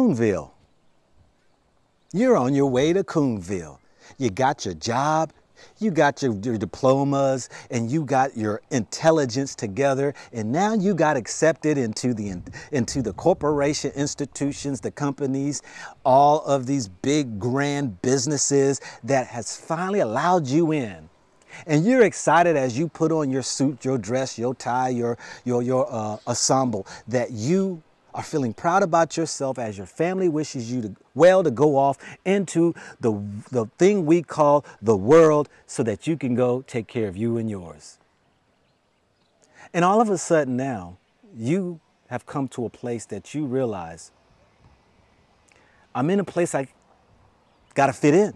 Coonville. You're on your way to Coonville. You got your job, you got your diplomas, and you got your intelligence together, and now you got accepted into the corporation institutions, the companies, all of these big grand businesses that has finally allowed you in. And you're excited as you put on your suit, your dress, your tie, your ensemble, that you are feeling proud about yourself as your family wishes you to go off into the thing we call the world so that you can go take care of you and yours. And all of a sudden now, you have come to a place that you realize, I'm in a place I gotta fit in.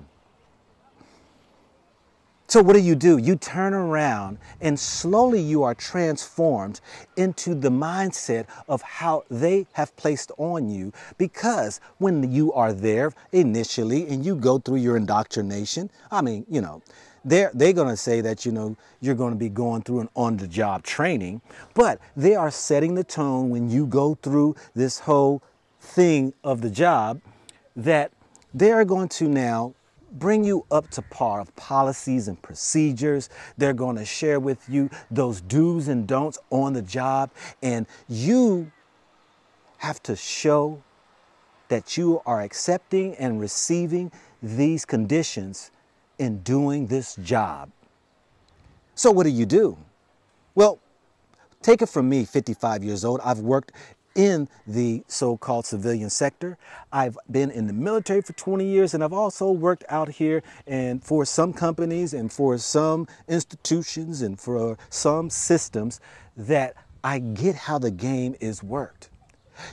So what do? You turn around and slowly you are transformed into the mindset of how they have placed on you, because when you are there initially and you go through your indoctrination, I mean, you know, they're going to say that, you know, you're going to be going through an on-the-job training, but they are setting the tone when you go through this whole thing of the job that they are going to now bring you up to par of policies and procedures. They're going to share with you those do's and don'ts on the job. And you have to show that you are accepting and receiving these conditions in doing this job. So what do? Well, take it from me, 55 years old. I've worked in the so-called civilian sector. I've been in the military for 20 years, and I've also worked out here and for some companies and for some institutions and for some systems that I get how the game is worked.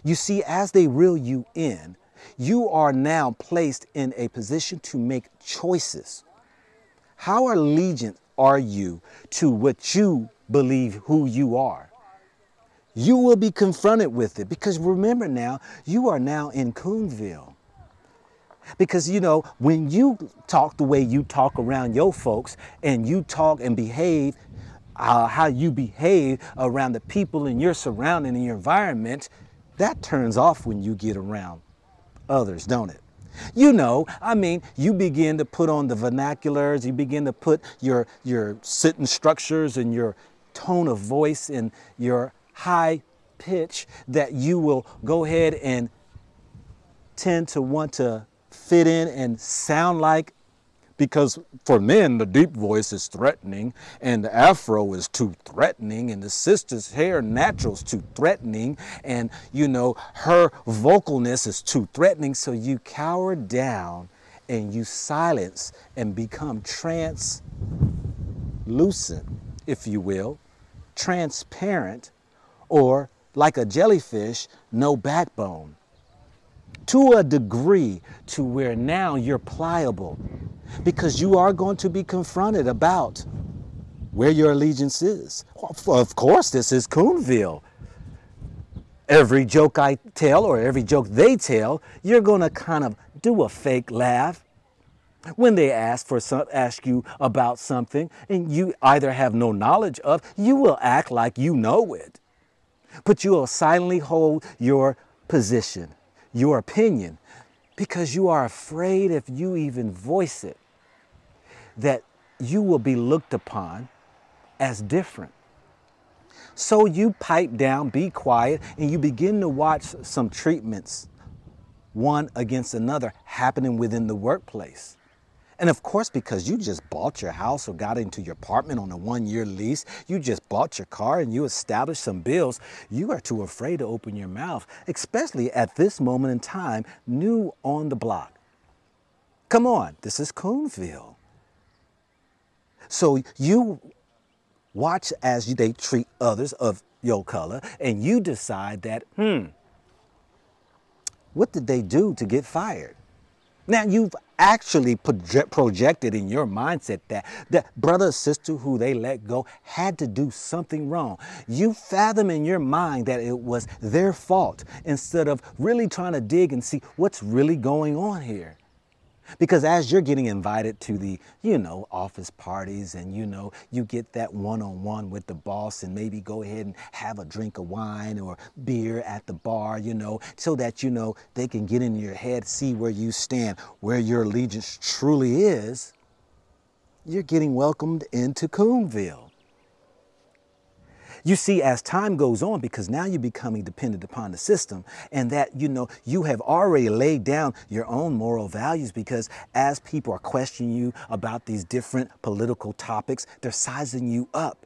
You see, as they reel you in, you are now placed in a position to make choices. How allegiant are you to what you believe who you are? You will be confronted with it, because remember now, you are now in Coonville. Because, you know, when you talk the way you talk around your folks and you talk and behave how you behave around the people in your surrounding, in your environment, that turns off when you get around others, don't it? You know, I mean, you begin to put on the vernaculars, you begin to put your sentence structures and your tone of voice and your high pitch that you will go ahead and tend to want to fit in and sound like, because for men the deep voice is threatening and the afro is too threatening and the sister's hair natural is too threatening and, you know, her vocalness is too threatening, so you cower down and you silence and become translucent, if you will, transparent, or like a jellyfish, no backbone. To a degree to where now you're pliable, because you are going to be confronted about where your allegiance is. Of course, this is Coonville. Every joke I tell or every joke they tell, you're going to kind of do a fake laugh. When they ask you about something and you either have no knowledge of, you will act like you know it. But you will silently hold your position, your opinion, because you are afraid if you even voice it, that you will be looked upon as different. So you pipe down, be quiet, and you begin to watch some treatments, one against another, happening within the workplace. And of course, because you just bought your house or got into your apartment on a 1-year lease, you just bought your car and you established some bills, you are too afraid to open your mouth, especially at this moment in time, new on the block. Come on, this is Coonville. So you watch as they treat others of your color and you decide that, what did they do to get fired? Now, you've actually projected in your mindset that brother or sister who they let go had to do something wrong. You fathom in your mind that it was their fault instead of really trying to dig and see what's really going on here. Because as you're getting invited to the, office parties and, you get that one-on-one with the boss and maybe go ahead and have a drink of wine or beer at the bar, so that, they can get in your head, see where you stand, where your allegiance truly is, you're getting welcomed into Coonville. You see, as time goes on, because now you're becoming dependent upon the system, and that, you have already laid down your own moral values, because as people are questioning you about these different political topics, they're sizing you up.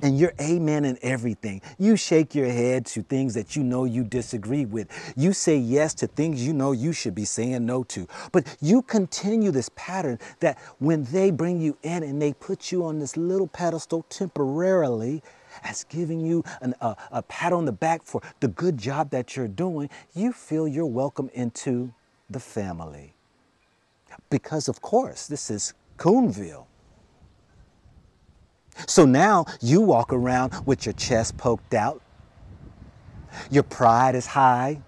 And you're amen in everything. You shake your head to things that you disagree with. You say yes to things you should be saying no to. But you continue this pattern that when they bring you in and they put you on this little pedestal temporarily, as giving you a pat on the back for the good job that you're doing, you feel you're welcome into the family. Because, of course, this is Coonville. So now you walk around with your chest poked out. Your pride is high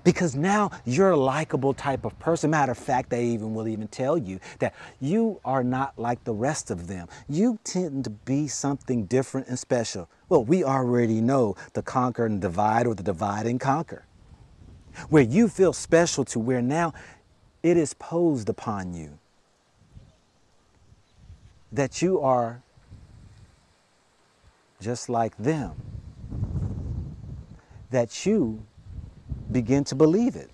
because now you're a likable type of person. Matter of fact, they will even tell you that you are not like the rest of them. You tend to be something different and special. Well, we already know the conquer and divide, or the divide and conquer, where you feel special to where now it is posed upon you that you are just like them, that you begin to believe it.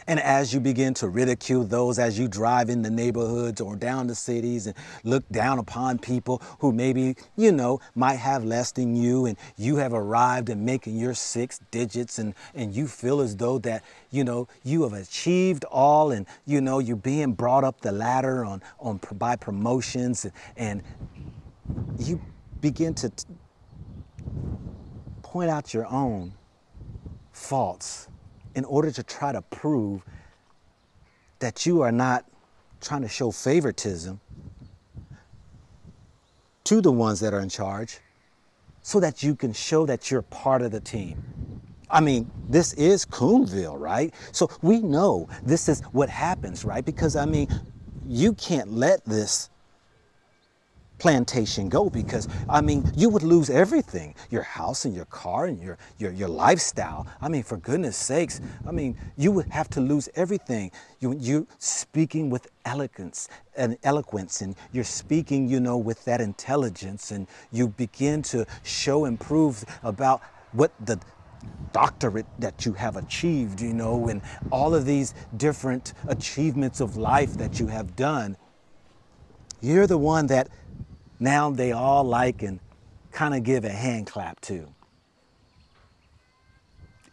And as you begin to ridicule those, as you drive in the neighborhoods or down the cities and look down upon people who maybe, might have less than you, and you have arrived at making your 6 digits, and you feel as though that, you have achieved all, and, you're being brought up the ladder by promotions, and you begin to point out your own faults in order to try to prove that you are not trying to show favoritism to the ones that are in charge, so that you can show that you're part of the team. I mean, this is Coonville, right? So we know this is what happens, right? Because, you can't let this plantation go, because you would lose everything, your house and your car and your lifestyle. For goodness sakes, you would have to lose everything. You're speaking with eloquence, and you're speaking, with that intelligence, and you begin to show and prove about what the doctorate that you have achieved, and all of these different achievements of life that you have done. You're the one that now they all like and kind of give a hand clap to.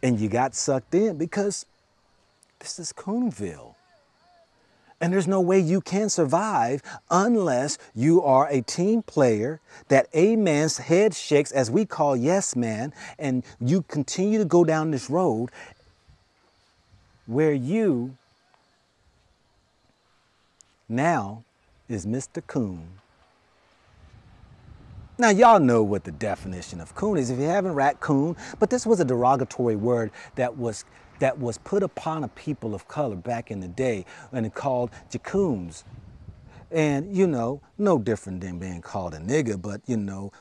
And you got sucked in because this is Coonville. And there's no way you can survive unless you are a team player that a man's head shakes, as we call yes man, and you continue to go down this road where you now is Mr. Coon. Now, y'all know what the definition of coon is. If you haven't, raccoon, but this was a derogatory word that was put upon a people of color back in the day, and it called jacoons. And, no different than being called a nigger, but,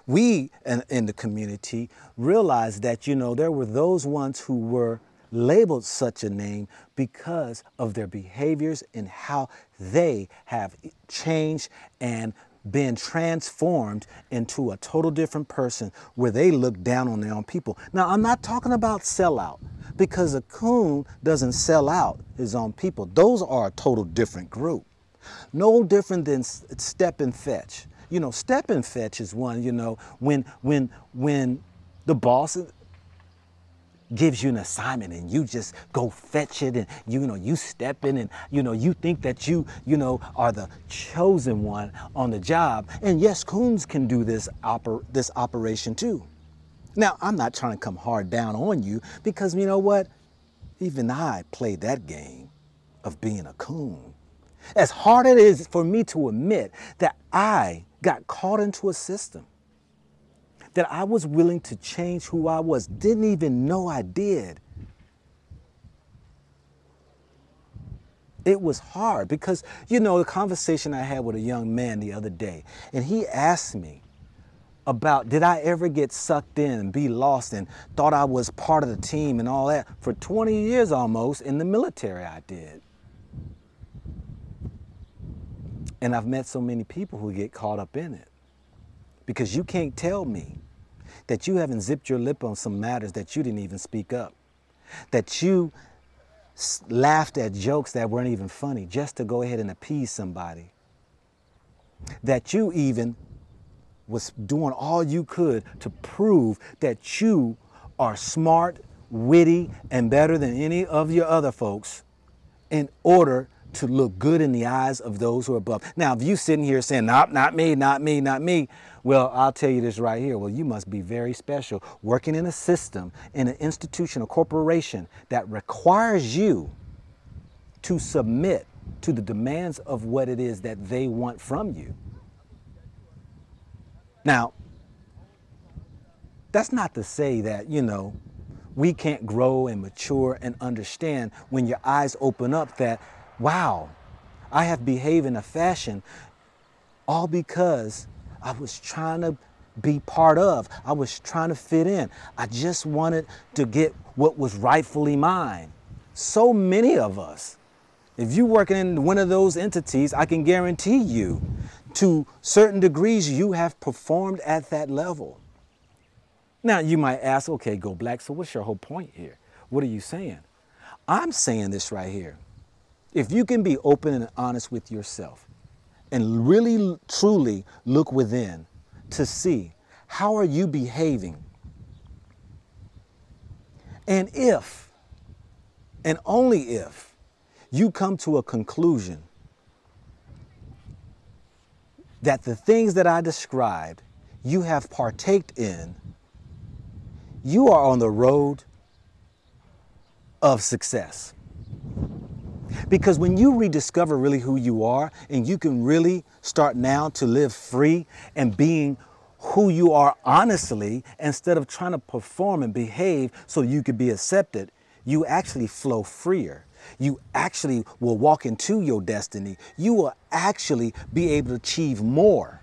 we in the community realized that, there were those ones who were labeled such a name because of their behaviors and how they have changed and been transformed into a total different person, where they look down on their own people. Now, I'm not talking about sellout, because a coon doesn't sell out his own people. Those are a total different group. No different than step and fetch. Step and fetch is one, when the boss gives you an assignment and you just go fetch it, and you step in, and you think that you are the chosen one on the job. And yes, coons can do this operation too. Now, I'm not trying to come hard down on you, because you know what? Even I played that game of being a coon. As hard it is for me to admit that I got caught into a system, that I was willing to change who I was, didn't even know I did. It was hard because, you know, the conversation I had with a young man the other day, and he asked me about, did I ever get sucked in and be lost and thought I was part of the team and all that? For 20 years almost in the military I did. And I've met so many people who get caught up in it, because you can't tell me that you haven't zipped your lip on some matters that you didn't even speak up, that you laughed at jokes that weren't even funny just to go ahead and appease somebody, that you even was doing all you could to prove that you are smart, witty, and better than any of your other folks in order to look good in the eyes of those who are above. Now, if you sitting here saying, nope, not me, not me, not me, well, I'll tell you this right here. Well, you must be very special working in a system, in an institution, a corporation that requires you to submit to the demands of what it is that they want from you. Now, that's not to say that, you know, we can't grow and mature and understand when your eyes open up that, wow, I have behaved in a fashion all because I was trying to be part of. I was trying to fit in. I just wanted to get what was rightfully mine. So many of us, if you're working in one of those entities, I can guarantee you, to certain degrees, you have performed at that level. Now, you might ask, okay, Go Black, so what's your whole point here? What are you saying? I'm saying this right here. If you can be open and honest with yourself and really, truly look within to see how are you behaving, and if, and only if, you come to a conclusion that the things that I described you have partaked in, you are on the road of success. Because when you rediscover really who you are, and you can really start now to live free and being who you are honestly, instead of trying to perform and behave so you could be accepted, you actually flow freer. You actually will walk into your destiny. You will actually be able to achieve more.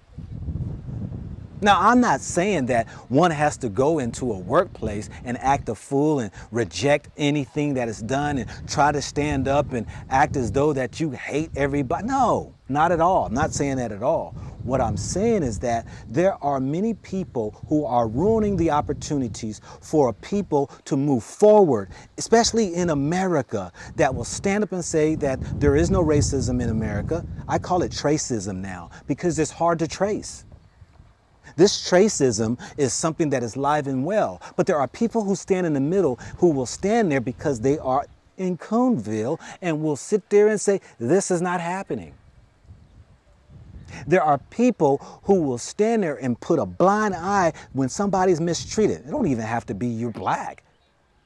Now, I'm not saying that one has to go into a workplace and act a fool and reject anything that is done and try to stand up and act as though that you hate everybody. No, not at all. I'm not saying that at all. What I'm saying is that there are many people who are ruining the opportunities for people to move forward, especially in America, that will stand up and say that there is no racism in America. I call it tracism now because it's hard to trace. This tracism is something that is live and well, but there are people who stand in the middle who will stand there because they are in Coonville and will sit there and say, this is not happening. There are people who will stand there and put a blind eye when somebody's mistreated. It don't even have to be you're black.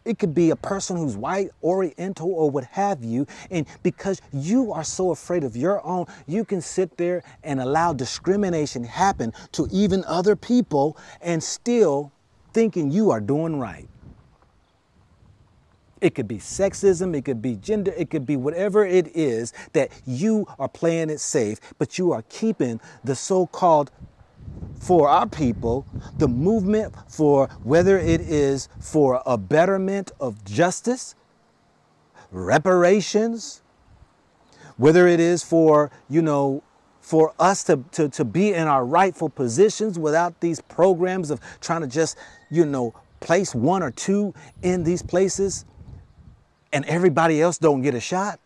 It could be a person who's white, oriental, or what have you. And because you are so afraid of your own, you can sit there and allow discrimination happen to even other people and still thinking you are doing right. It could be sexism, it could be gender, it could be whatever it is that you are playing it safe, but you are keeping the so-called, for our people, the movement for whether it is for a betterment of justice, reparations, whether it is for, you know, for us to be in our rightful positions without these programs of trying to just, you know, place one or two in these places and everybody else don't get a shot.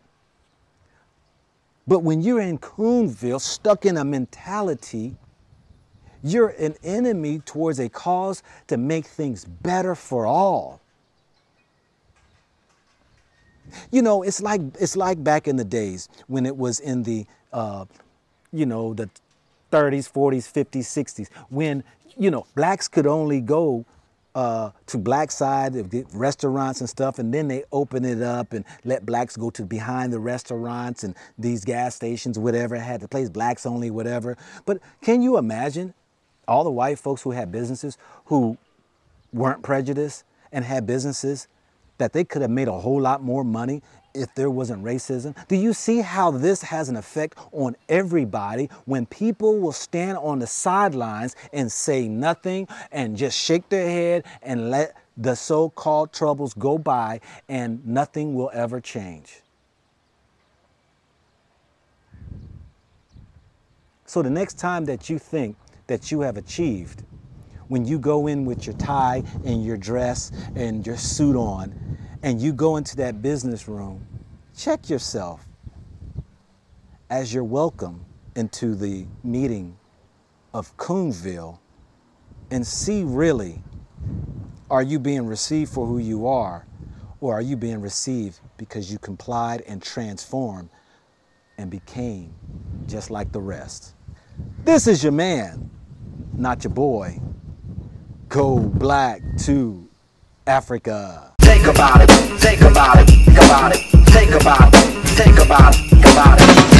But when you're in Coonville, stuck in a mentality, you're an enemy towards a cause to make things better for all. You know, it's like back in the days when it was in the, you know, the 30s, 40s, 50s, 60s, when, you know, blacks could only go to black side of restaurants and stuff, and then they open it up and let blacks go to behind the restaurants and these gas stations, whatever, had the place blacks only, whatever. But can you imagine all the white folks who had businesses who weren't prejudiced and had businesses that they could have made a whole lot more money if there wasn't racism? Do you see how this has an effect on everybody when people will stand on the sidelines and say nothing and just shake their head and let the so-called troubles go by and nothing will ever change? So the next time that you think that you have achieved, when you go in with your tie and your dress and your suit on, and you go into that business room, check yourself as you're welcome into the meeting of Coonville and see really, are you being received for who you are, or are you being received because you complied and transformed and became just like the rest? This is your man, not your boy. Go black to Africa. Think about it, think about it, think about it, think about it, think about it, think about it.